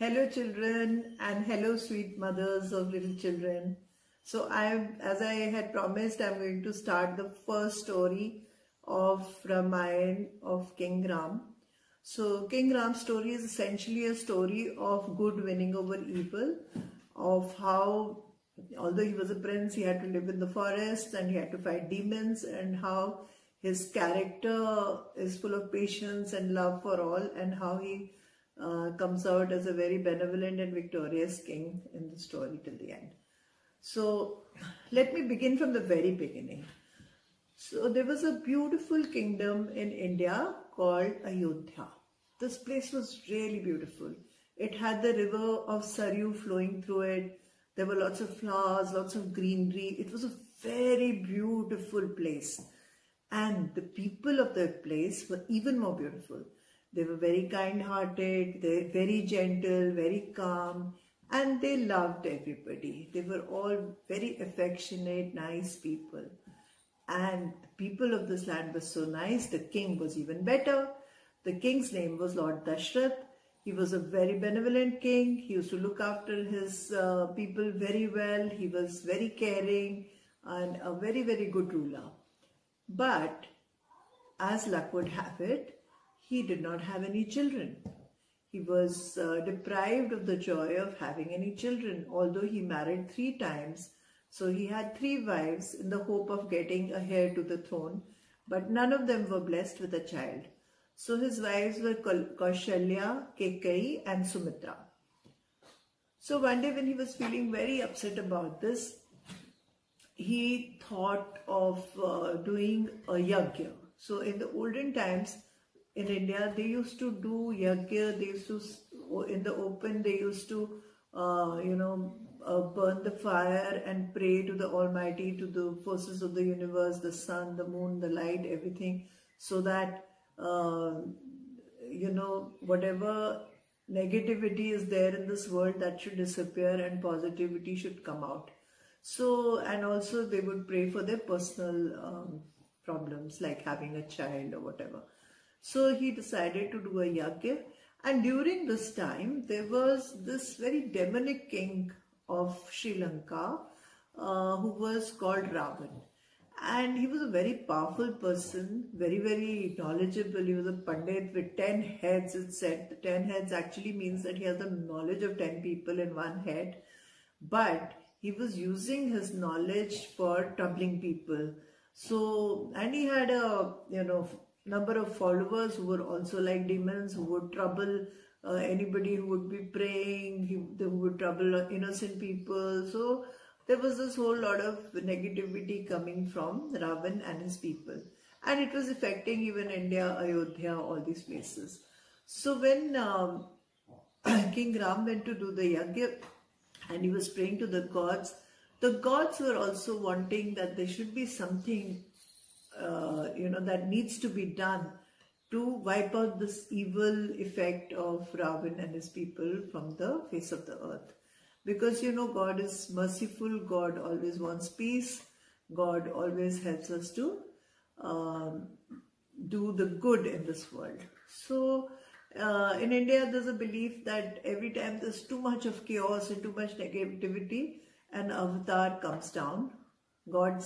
Hello children and hello sweet mothers of little children. So as I had promised, I'm going to start the first story of Ramayan of King Ram. So King Ram's story is essentially a story of good winning over evil, of how although he was a prince, he had to live in the forest and he had to fight demons, and how his character is full of patience and love for all, and how he comes out as a very benevolent and victorious king in the story till the end. So let me begin from the very beginning. So there was a beautiful kingdom in India called Ayodhya. This place was really beautiful. It had the river of Saryu flowing through it. There were lots of flowers, lots of greenery. It was a very beautiful place. And the people of that place were even more beautiful. They were very kind-hearted, they were very gentle, very calm, and they loved everybody. They were all very affectionate, nice people. And the people of this land were so nice. The king was even better. The king's name was Lord Dashrath. He was a very benevolent king. He used to look after his people very well. He was very caring and a very, very good ruler. But as luck would have it, he did not have any children. He was deprived of the joy of having any children, although he married 3 times. So he had 3 wives in the hope of getting a heir to the throne, but none of them were blessed with a child. So his wives were Kaushalya, Kekai and Sumitra. So one day when he was feeling very upset about this, he thought of doing a yajna. So in the olden times, in India, they used to do yajna. They used to, in the open, they used to, burn the fire and pray to the Almighty, to the forces of the universe, the sun, the moon, the light, everything, so that, whatever negativity is there in this world, that should disappear and positivity should come out. So, and also they would pray for their personal problems, like having a child or whatever. So he decided to do a yajna, and during this time there was this very demonic king of Sri Lanka who was called Ravan, and he was a very powerful person, very, very knowledgeable. He was a pandit with 10 heads. It said the 10 heads actually means that he has the knowledge of 10 people in one head, but he was using his knowledge for troubling people. So, and he had a number of followers who were also like demons, who would trouble anybody who would be praying, who would trouble innocent people. So there was this whole lot of negativity coming from Ravan and his people. And it was affecting even India, Ayodhya, all these places. So when King Ram went to do the yajna and he was praying to the gods were also wanting that there should be something that needs to be done to wipe out this evil effect of Ravan and his people from the face of the earth. Because God is merciful, God always wants peace, God always helps us to do the good in this world. So in India there's a belief that every time there's too much of chaos and too much negativity, an avatar comes down. God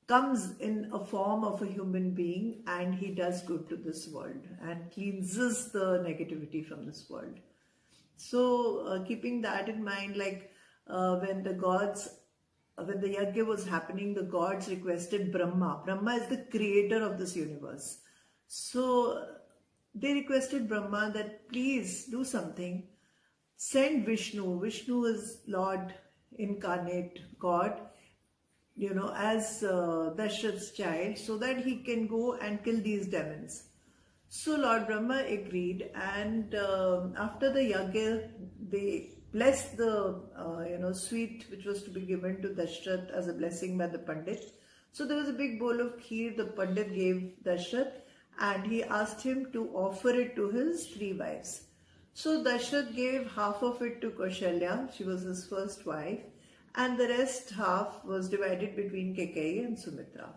comes in a form of a human being, and he does good to this world and cleanses the negativity from this world. So keeping that in mind, like when the yajna was happening, the gods requested Brahma. Brahma is the creator of this universe. So they requested Brahma that please do something. Send Vishnu. Vishnu is Lord incarnate God, as Dashrath's child, so that he can go and kill these demons. So Lord Brahma agreed, and after the yajna, they blessed the sweet which was to be given to Dashrath as a blessing by the Pandit. So there was a big bowl of kheer the Pandit gave Dashrath, and he asked him to offer it to his 3 wives. So Dashrath gave half of it to Kaushalya, she was his first wife, and the rest half was divided between Kekai and Sumitra.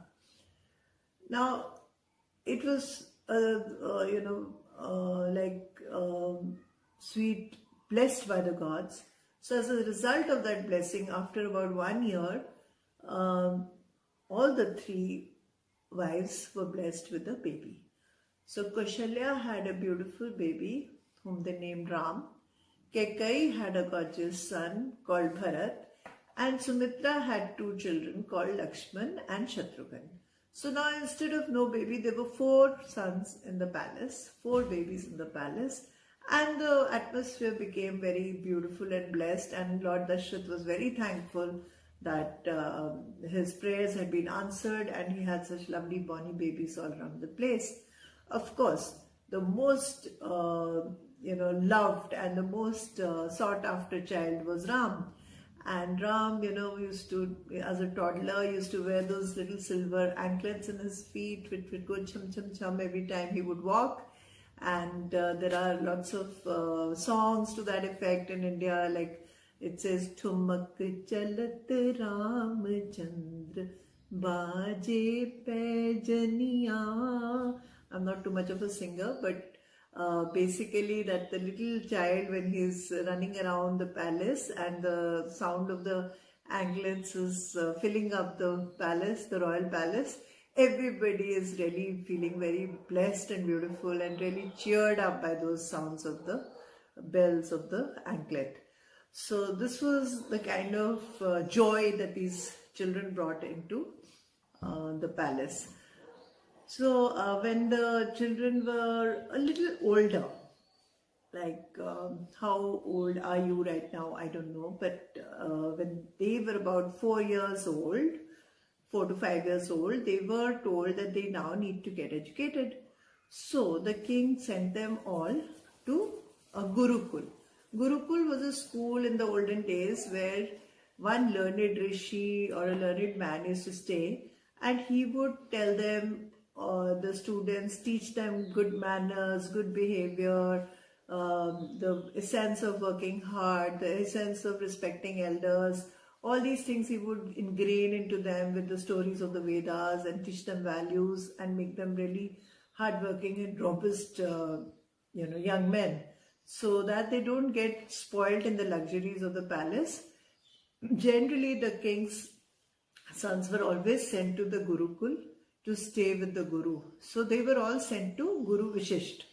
Now, it was, sweet blessed by the gods. So as a result of that blessing, after about 1 year, all the three wives were blessed with a baby. So Kaushalya had a beautiful baby whom they named Ram. Kekai had a gorgeous son called Bharat, and Sumitra had two children called Lakshman and Shatrughan. So now instead of no baby, there were 4 sons in the palace, 4 babies in the palace, and the atmosphere became very beautiful and blessed, and Lord Dashrath was very thankful that his prayers had been answered and he had such lovely bonny babies all around the place. Of course, the most loved and the most sought after child was Ram. And Ram, used to, as a toddler, used to wear those little silver anklets in his feet, which would go chum chum chum every time he would walk. And there are lots of songs to that effect in India, like it says, Thumak chalat Ram Chandra Baje Pejaniya. I'm not too much of a singer, but basically that the little child, when he's running around the palace and the sound of the anklets is filling up the palace, the royal palace, everybody is really feeling very blessed and beautiful and really cheered up by those sounds of the bells of the anklet. So this was the kind of joy that children brought into the palace. So when the children were a little older, like how old are you right now? I don't know, but when they were about 4 years old, 4 to 5 years old, they were told that they now need to get educated. So the king sent them all to a Gurukul. Gurukul was a school in the olden days where one learned rishi or a learned man used to stay, and he would tell them, the students, teach them good manners, good behavior, the essence of working hard, the essence of respecting elders. All these things he would ingrain into them with the stories of the Vedas and teach them values and make them really hardworking and robust, young men, so that they don't get spoiled in the luxuries of the palace. Generally, the king's sons were always sent to the Gurukul to stay with the Guru. So they were all sent to Guru Vishisht.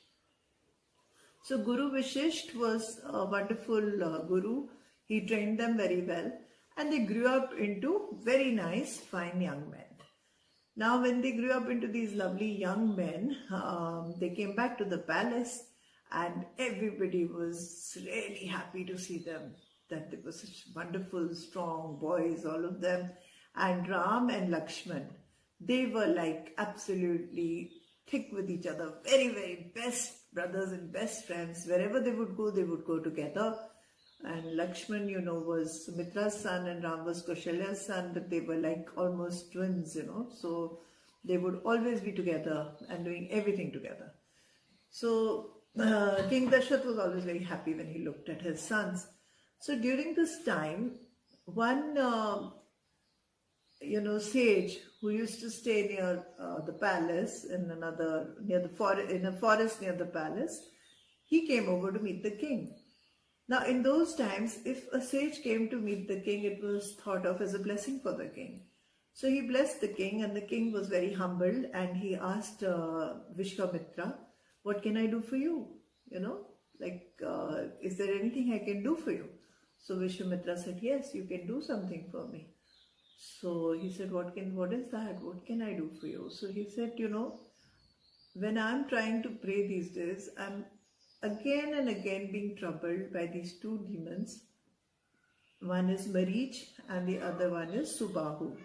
So Guru Vishisht was a wonderful Guru. He trained them very well, and they grew up into very nice, fine young men. Now when they grew up into these lovely young men, they came back to the palace, and everybody was really happy to see them, that they were such wonderful, strong boys, all of them. And Ram and Lakshman, they were like absolutely thick with each other, very, very best brothers and best friends. Wherever they would go together. And Lakshman, was Sumitra's son and Ram was Kaushalya's son, but they were like almost twins, so they would always be together and doing everything together. So King Dashrath was always very happy when he looked at his sons. So during this time, one sage who used to stay near the palace in a forest near the palace, he came over to meet the king. Now in those times, if a sage came to meet the king, it was thought of as a blessing for the king. So he blessed the king, and the king was very humbled, and he asked Vishwamitra, what can I do for you? Is there anything I can do for you? So Vishwamitra said, yes, you can do something for me. So he said, what is that? What can I do for you? So he said, when I'm trying to pray these days, I'm again and again being troubled by these 2 demons. One is Marich and the other one is Subahu.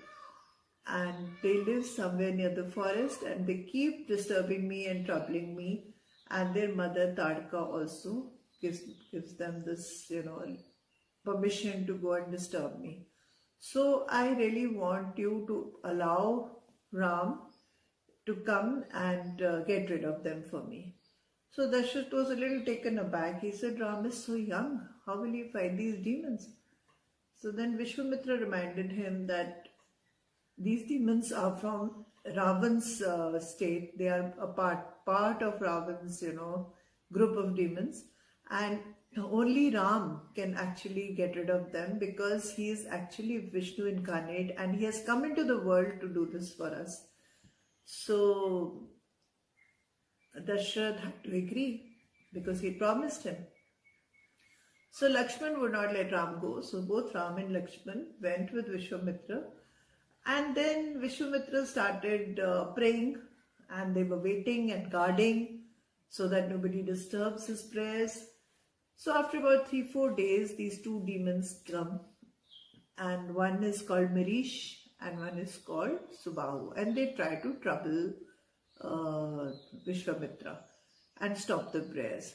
And they live somewhere near the forest, and they keep disturbing me and troubling me. And their mother Tadka also gives them this, permission to go and disturb me. So I really want you to allow Ram to come and get rid of them for me. So Dashrath was a little taken aback. He said, Ram is so young. How will he fight these demons? So then Vishwamitra reminded him that these demons are from Ravan's state. They are a part of Ravan's, group of demons. And only Ram can actually get rid of them, because he is actually Vishnu incarnate and he has come into the world to do this for us. So Dashrath had to agree because he promised him. So Lakshman would not let Ram go. So both Ram and Lakshman went with Vishwamitra. And then Vishwamitra started praying, and they were waiting and guarding so that nobody disturbs his prayers. So after about 3-4 days, these two demons come, and one is called Marish and one is called Subahu, and they try to trouble Vishwamitra and stop the prayers.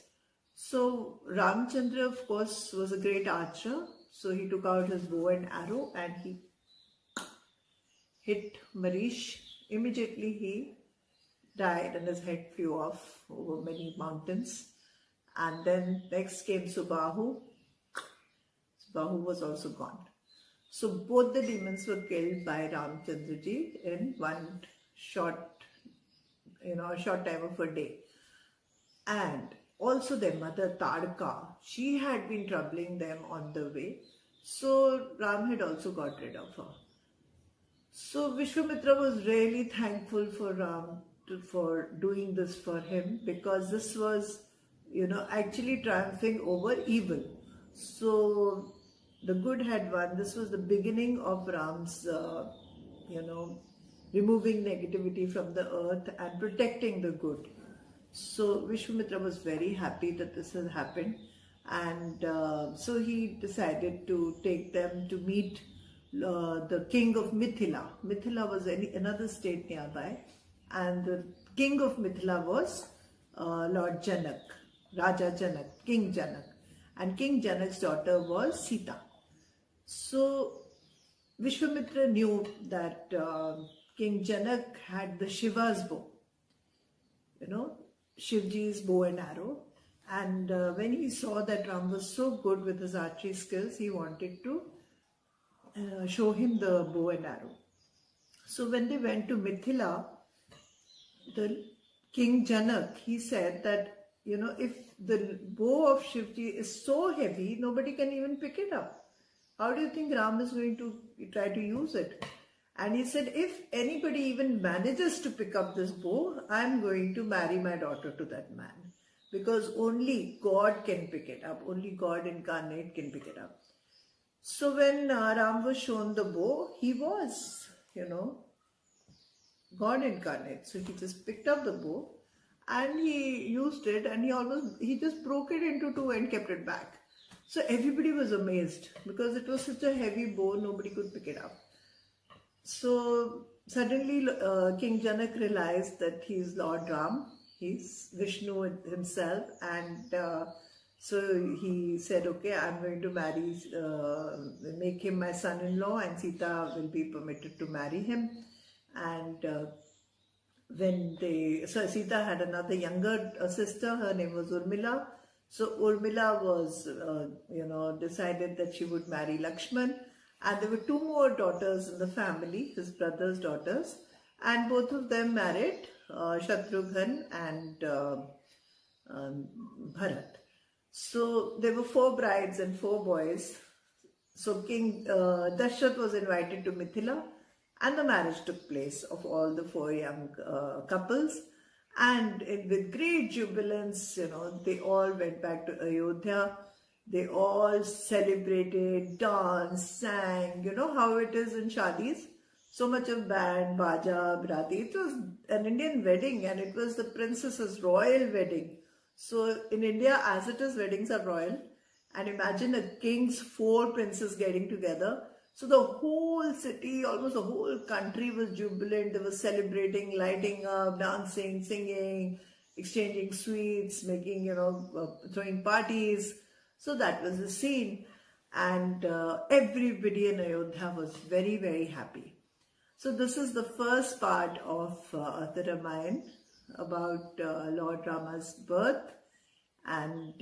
So Ramchandra, of course, was a great archer, so he took out his bow and arrow and he hit Marish. Immediately he died and his head flew off over many mountains. And then next came Subahu. Subahu was also gone. So both the demons were killed by Ramchandraji in one short time of a day. And also their mother Tadka, she had been troubling them on the way. So Ram had also got rid of her. So Vishwamitra was really thankful for Ram for doing this for him, because this was, actually triumphing over evil. So the good had won. This was the beginning of Ram's, removing negativity from the earth and protecting the good. So Vishwamitra was very happy that this had happened, and so he decided to take them to meet the king of Mithila. Mithila was another state nearby, and the king of Mithila was Lord Janak, Raja Janak, King Janak, and King Janak's daughter was Sita. So Vishwamitra knew that King Janak had the Shiva's bow, Shivji's bow and arrow, and when he saw that Ram was so good with his archery skills, he wanted to show him the bow and arrow. So when they went to Mithila, the King Janak, he said that, if the bow of Shivji is so heavy, nobody can even pick it up. How do you think Ram is going to try to use it? And he said, if anybody even manages to pick up this bow, I'm going to marry my daughter to that man. Because only God can pick it up. Only God incarnate can pick it up. So when Ram was shown the bow, he was, God incarnate. So he just picked up the bow and he used it, and he just broke it into two and kept it back. So everybody was amazed because it was such a heavy bow, nobody could pick it up. So suddenly King Janak realized that he's Lord Ram, he's Vishnu himself, and so he said, okay, I'm going to make him my son-in-law, and Sita will be permitted to marry him. And so Sita had another younger sister, her name was Urmila. So Urmila was, decided that she would marry Lakshman. And there were two more daughters in the family, his brother's daughters, and both of them married Shatrughan and Bharat. So there were 4 brides and 4 boys. So King Dashrath was invited to Mithila, and the marriage took place of all the 4 young couples. And with great jubilance, they all went back to Ayodhya. They all celebrated, danced, sang, how it is in shadis. So much of band, baja, brati. It was an Indian wedding, and it was the princess's royal wedding. So in India, as it is, weddings are royal. And imagine a king's 4 princes getting together. So the whole city, almost the whole country was jubilant. They were celebrating, lighting up, dancing, singing, exchanging sweets, making, throwing parties. So that was the scene, and everybody in Ayodhya was very, very happy. So this is the first part of the Ramayan about Lord Rama's birth and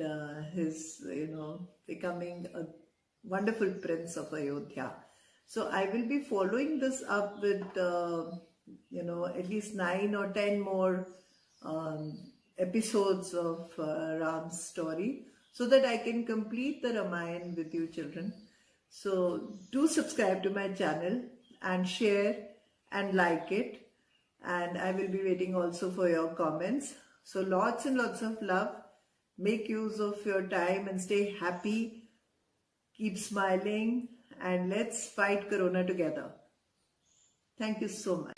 his, becoming a wonderful prince of Ayodhya. So I will be following this up with, at least 9 or 10 more episodes of Ram's story. so that I can complete the Ramayan with you children. So do subscribe to my channel and share and like it. And I will be waiting also for your comments. So lots and lots of love. Make use of your time and stay happy. Keep smiling and let's fight Corona together. Thank you so much.